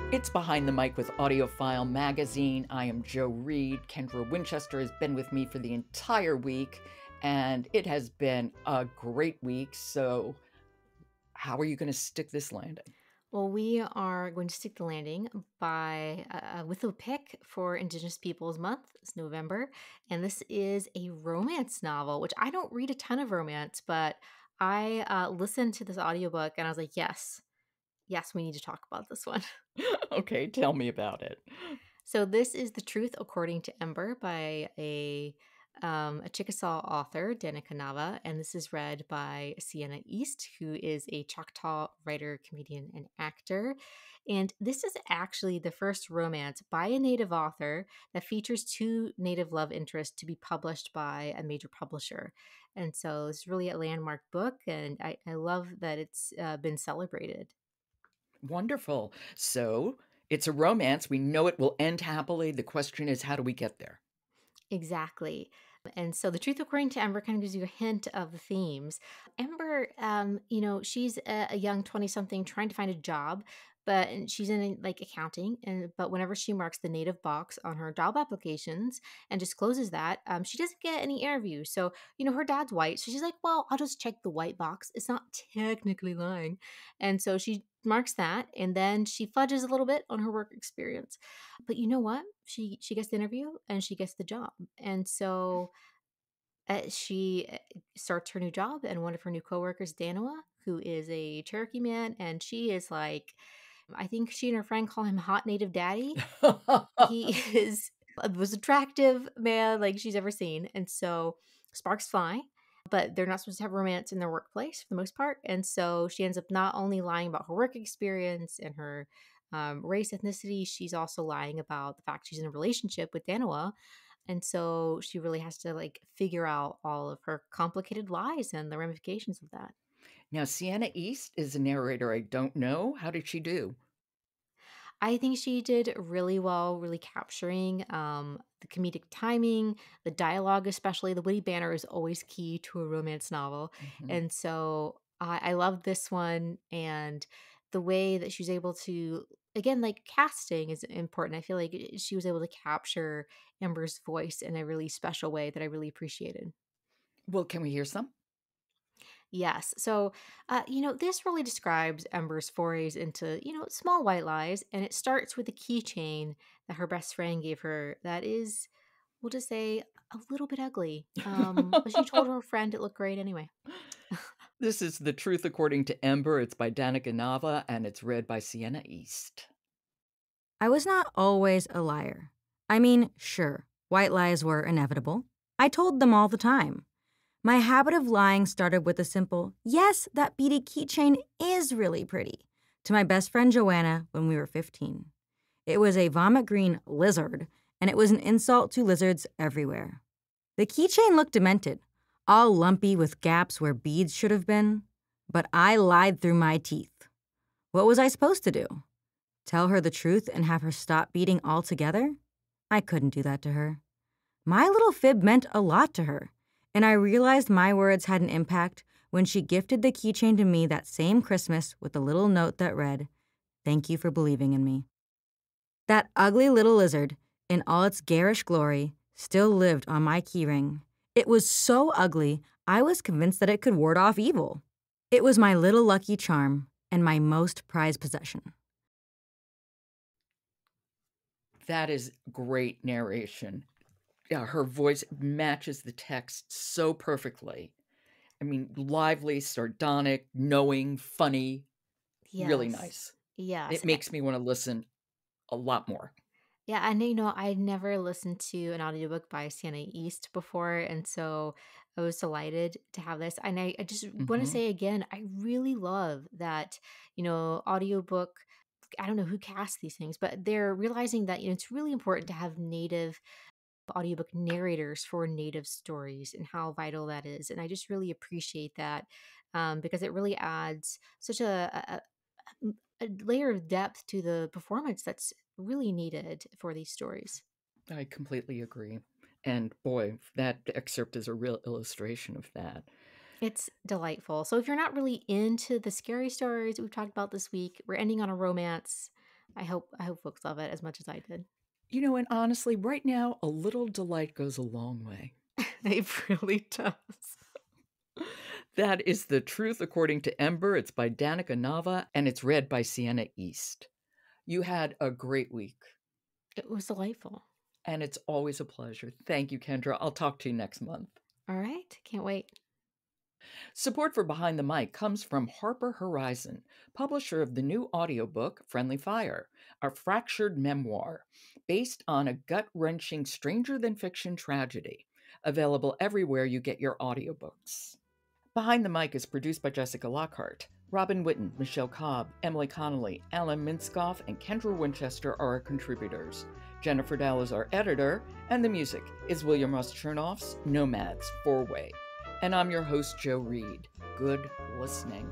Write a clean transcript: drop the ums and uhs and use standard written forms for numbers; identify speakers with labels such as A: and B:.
A: It's Behind the Mic with AudioFile magazine. I am Joe Reed. Kendra Winchester has been with me for the entire week, and it has been a great week. So how are you going to stick this landing?
B: Well, we are going to stick the landing by with a pick for Indigenous Peoples Month. It's November, and this is a romance novel, which I don't read a ton of romance, but I listened to this audiobook and I was like, yes, we need to talk about this one.
A: Okay, tell me about it.
B: So this is The Truth According to Ember by a Chickasaw author, Danica Nava, and this is read by Siena East, who is a Choctaw writer, comedian, and actor. And this is actually the first romance by a Native author that features two Native love interests to be published by a major publisher. And so it's really a landmark book, and I love that it's been celebrated.
A: Wonderful. So it's a romance. We know it will end happily. The question is, how do we get there?
B: Exactly. And so the truth according to Ember kind of gives you a hint of the themes. Ember, she's a young 20 something trying to find a job, and she's in like accounting. But whenever she marks the native box on her job applications and discloses that, she doesn't get any interviews. So, her dad's white. So she's like, well, I'll just check the white box. It's not technically lying. And so she marks that. And then she fudges a little bit on her work experience. But you know what? She gets the interview and she gets the job. And so she starts her new job, and one of her new coworkers, Danuwoa, who is a Cherokee man, and she is like, I think she and her friend call him Hot Native Daddy. He is the most attractive man like she's ever seen, and so sparks fly. But they're not supposed to have romance in their workplace for the most part, and so she ends up not only lying about her work experience and her race, ethnicity. She's also lying about the fact she's in a relationship with Danuwoa, and so she really has to like figure out all of her complicated lies and the ramifications of that.
A: Now, Siena East is a narrator I don't know. How did she do?
B: I think she did really well, really capturing the comedic timing, the dialogue, especially the witty banter is always key to a romance novel.
A: Mhm.
B: And so I love this one, and the way that she's able to, again, like casting is important. I feel like she was able to capture Amber's voice in a really special way that I really appreciated.
A: Well, can we hear some?
B: Yes. So, this really describes Ember's forays into, small white lies. And it starts with a keychain that her best friend gave her that is, we'll just say, a little bit ugly. But she told her friend it looked great anyway.
A: This is The Truth According to Ember. It's by Danica Nava, and it's read by Siena East.
C: I was not always a liar. I mean, sure, white lies were inevitable. I told them all the time. My habit of lying started with a simple, yes, that beady keychain is really pretty, to my best friend Joanna when we were 15. It was a vomit green lizard, and it was an insult to lizards everywhere. The keychain looked demented, all lumpy with gaps where beads should have been, but I lied through my teeth. What was I supposed to do? Tell her the truth and have her stop beating altogether? I couldn't do that to her. My little fib meant a lot to her, and I realized my words had an impact when she gifted the keychain to me that same Christmas with a little note that read, "Thank you for believing in me." That ugly little lizard, in all its garish glory, still lived on my keyring. It was so ugly, I was convinced that it could ward off evil. It was my little lucky charm and my most prized possession.
A: That is great narration. Yeah, her voice matches the text so perfectly. I mean, lively, sardonic, knowing, funny, really
B: Yes.
A: nice.
B: Yes.
A: It makes me want to listen a lot more.
B: Yeah, and I never listened to an audiobook by Sienna East before, and so I was delighted to have this. And I just want to
A: Hmm.
B: say again, I really love that, audiobook. I don't know who casts these things, but they're realizing that it's really important to have native audiobook narrators for native stories and how vital that is. And I just really appreciate that because it really adds such a layer of depth to the performance that's really needed for these stories.
A: I completely agree. And boy, that excerpt is a real illustration of that.
B: It's delightful. So if you're not really into the scary stories we've talked about this week, we're ending on a romance. I hope folks love it as much as I did.
A: You know, and honestly, right now, a little delight goes a long way.
B: It really does.
A: That is The Truth According to Ember. It's by Danica Nava, and it's read by Siena East. You had a great week.
B: It was delightful.
A: And it's always a pleasure. Thank you, Kendra. I'll talk to you next month.
B: All right. Can't wait.
A: Support for Behind the Mic comes from Harper Horizon, publisher of the new audiobook, Friendly Fire, a fractured memoir based on a gut-wrenching stranger-than-fiction tragedy, available everywhere you get your audiobooks. Behind the Mic is produced by Jessica Lockhart. Robin Whitten, Michelle Cobb, Emily Connolly, Alan Minskoff, and Kendra Winchester are our contributors. Jennifer Dell is our editor, and the music is William Ross Chernoff's Nomads 4-Way. And I'm your host, Joe Reed. Good listening.